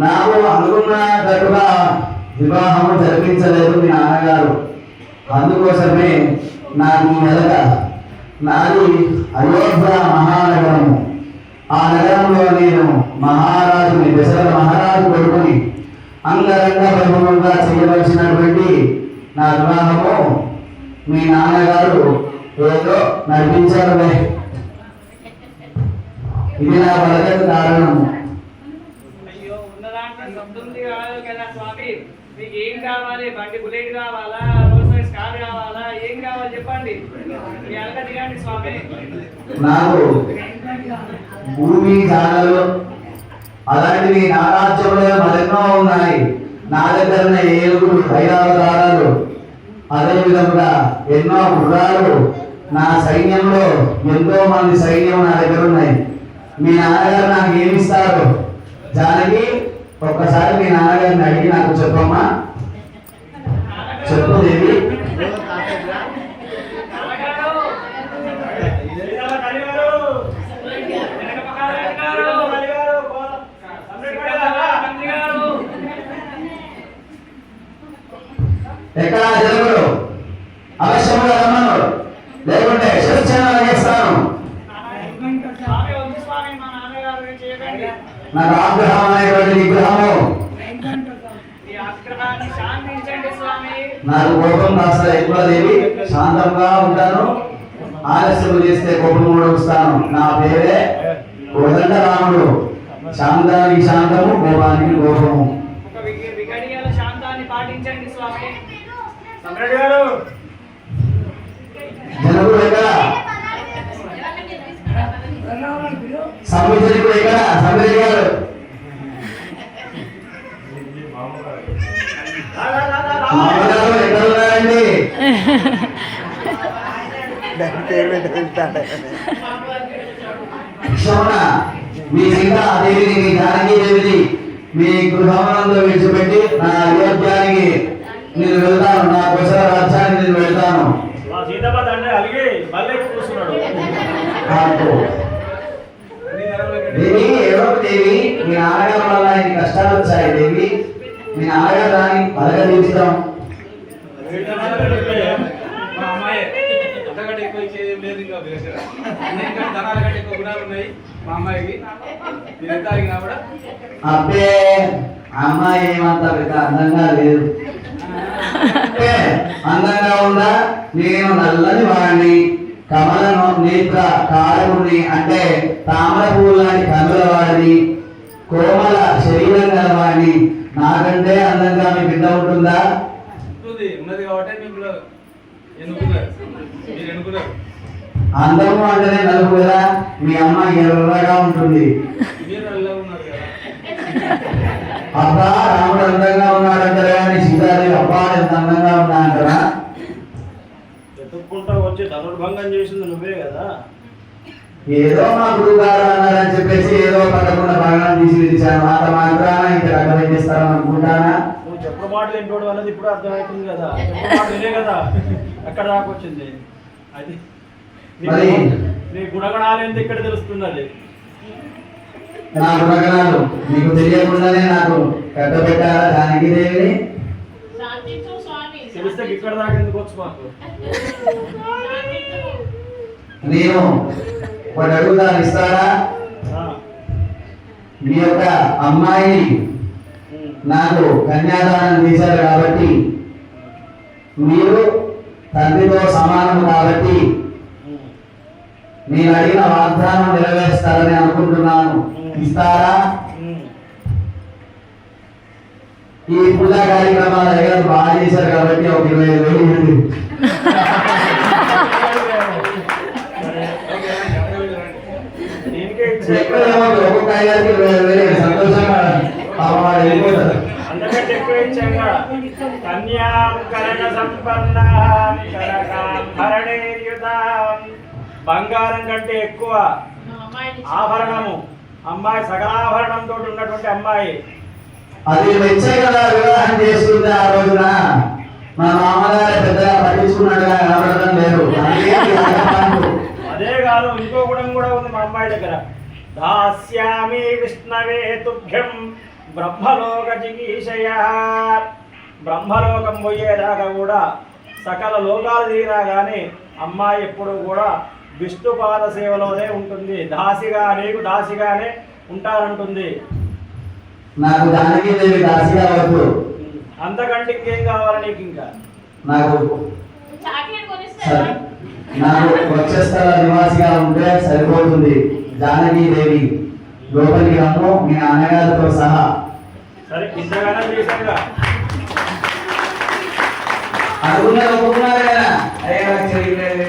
నాకు అనుకున్నట్టుగా వివాహము జరిపించలేదు మీ నాన్నగారు. అందుకోసమే నాకు ఈ ఎలక. నాది అయోధ్య మహానగరము. ఆ నగరంలో నేను మహారాజుని, దశరథ మహారాజు కొడుకుని. అంగరంగ వైభవంగా చేయవలసినటువంటి నా వివాహము మీ నాన్నగారు ఏదో నడిపించారులే. ఇది నా బలగత కారణము. మీకు ఏం కావాలి? బండి బుల్లెట్ కావాలా, రోల్స్ రాయ్స్ కార్ కావాలా, ఏం కావాలి చెప్పండి. మీ అలక దిగండి స్వామి. నాకు భూమి జాగలు అలాంటివి నా రాజ్యంలో మరెన్నో ఉన్నాయి. నా దగ్గరనే 7 ఐరావతారాలు, అదే విధంగా ఎన్నో గుర్రాలు, నా సైన్యంలో ఎంతో మంది సైన్యం నా దగ్గర ఉన్నాయి. మీ నాన్నగారు నాకు ఏమిస్తారు? జానకి, ఒక్కసారి మీ నాన్నగారిని అడిగి నాకు చెప్పమ్మా. చెప్పు దేవి. ఎక్కడ జరుగుడు అవశ్యముగా రమ్మన్నాడు, లేకుంటే శిక్షణ చేస్తాను. నాకు ఆగ్రహం అనేటువంటి నిగ్రహము, నాకు కోపం కాస్త ఎక్కువ దేవి. శాంతంగా ఉంటాను, ఆలస్యం చేస్తే కోపం కూడా వస్తాను. నా పేరే కోదండ రాముడు. శాంతానికి శాంతము, కోపానికి కోపము. జనకుడు ఎక్కడ? సంవిజనుడు ఎక్కడ? సంవిజనుడు గారు ఎక్కడ ఉన్నారండి? మీ సీతాదేవిని, మీ జానకీ దేవిని మీ గృహంలో విడిచిపెట్టి నా అయోధ్యానికి నేను వెళ్తాను. నా కోసల రాజ్యానికి నేను వెళ్తాను. దేవి, ఏడవ దేవి, మీ నాన్నగారు వల్ల ఇన్ని కష్టాలు వచ్చాయి దేవి. మీ నాన్నగారు దాన్ని బలగా తీర్చుతాం. అబ్బే, అమ్మాయి ఏమంత అందంగా లేదు. అందంగా ఉందా? నేను నల్లని వాడిని, కమల నేత్ర కారకుడిని, అంటే తామర పువ్వు లాంటి కనుల వాడిని, కోమల శరీరం గల వాడిని. నాకంటే అందంగా మీ బిడ్డ ఉంటుందా? అందము అంటేనే నలుపు కదా. మీ అమ్మ ఎర్రగా ఉంటుంది. అబ్బా, రాముడు అందంగా ఉన్నాడంటారా కానీ సీతాదేవి అబ్బా ఎంత అందంగా ఉన్నా అంటారా? ఎత్తుక్కుంటా వచ్చి ధనుర్భంగం చేసింది నువ్వే కదా. ఏదో మా గురువు గారు అన్నారని చెప్పేసి ఏదో పట్టకుండా బాగా తీసి విధించాను. మాట మాత్రాన ఇంత రకం చేస్తారని అనుకుంటానా? నువ్వు చెప్పు మాటలు ఏంటోడు అన్నది ఇప్పుడు అర్థమవుతుంది కదా. వినే కదా ఎక్కడ దాకా వచ్చింది. అది నీ గుణగణాలు ఎంత ఇక్కడ తెలుస్తున్నది. నా గుణగణాలు మీకు తెలియకుండానే నాకు కట్టబెట్టారా జానకీ దేవిని? తెలిస్తే ఇక్కడ దాకా ఎందుకు వచ్చు మాకు? నేను ఒకటి అడుగుతాను, ఇస్తారా? మీ యొక్క అమ్మాయిని నాకు కన్యాదానం చేశారు కాబట్టి, మీరు తండ్రితో సమానం కాబట్టి నేను అడిగిన వాగ్దానం నెరవేరుస్తారని అనుకుంటున్నాను. ఇస్తారా? ఈ పూజా కార్యక్రమాలు అయ్యారు బాగా చేశారు కాబట్టి ఒక 25,000 ఇవ్వండి. ఒక్కొక్క అయ్యారికి 25,000 సంతోషంగా అంతకంటే ఎక్కువ ఇచ్చాగా. కన్యాం కనక సంపన్నాం కనకాంభరణేర్యుతాం. బంగారం కంటే ఎక్కువ ఆభరణము అమ్మాయి, సకలాభరణంతో ఉన్నటువంటి అమ్మాయి. అది వచ్చే కదా వివాహం చేసుకుంటే ఆ రోజున మా మామగారు పెద్దగా పట్టించుకున్నట్టుగా కనబడటం లేదు. అదే కాదు, ఇంకో గుణం కూడా ఉంది మా అమ్మాయి దగ్గర. దాస్యామి విష్ణవే తుభ్యం బ్రహ్మలోక జిగీషయ. బ్రహ్మలోకం పోయేదాకా కూడా సకల లోకాలు తీరా కానీ అమ్మాయి ఎప్పుడు కూడా విష్ణుపాద సేవలోనే ఉంటుంది. నీకు దాసిగానే ఉంటారంటుంది. నాకు దానికి దేవి దాసిగా వద్దు. అంతకంటే ఇంకేం కావాలి నీకు? ఇంకా నాకు నాకు వచ్చేస్థల నివాసిగా ఉంటే సరిపోతుంది. జానకి దేవి లోపలికి రమ్ము, మీ నాన్నగారితో సహా. సరే, ఇంతగానే చేశానుగా. అనుకున్నారు ఒప్పుకున్నారు కదా. అయ్యా నాకు చేయలేదు.